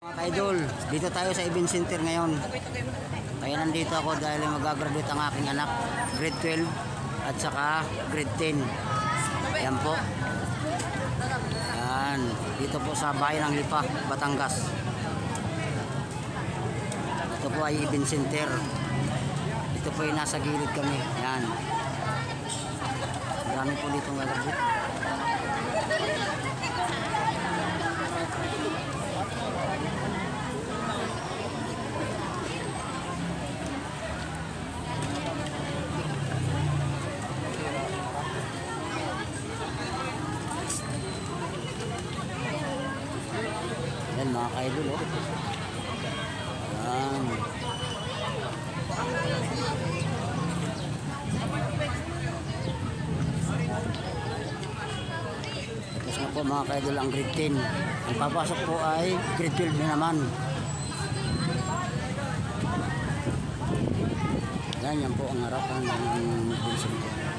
Mga ka-idol, dito tayo sa event center ngayon. Kaya nandito ako dahil mag-graduate ang aking anak, grade 12 at saka grade 10. Yan po. Yan, dito po sa bayan ng Lipa, Batangas. Ito po ay event center. Ito po ay nasa gilid kami. Yan. Marami po dito mag-graduate. Yan mga ka-idol, oh. Yan. Tapos nga po mga ka-idol ang grade 10. Ang papasok po ay grade 12 na naman. Yan po ang harapan ng Vincent.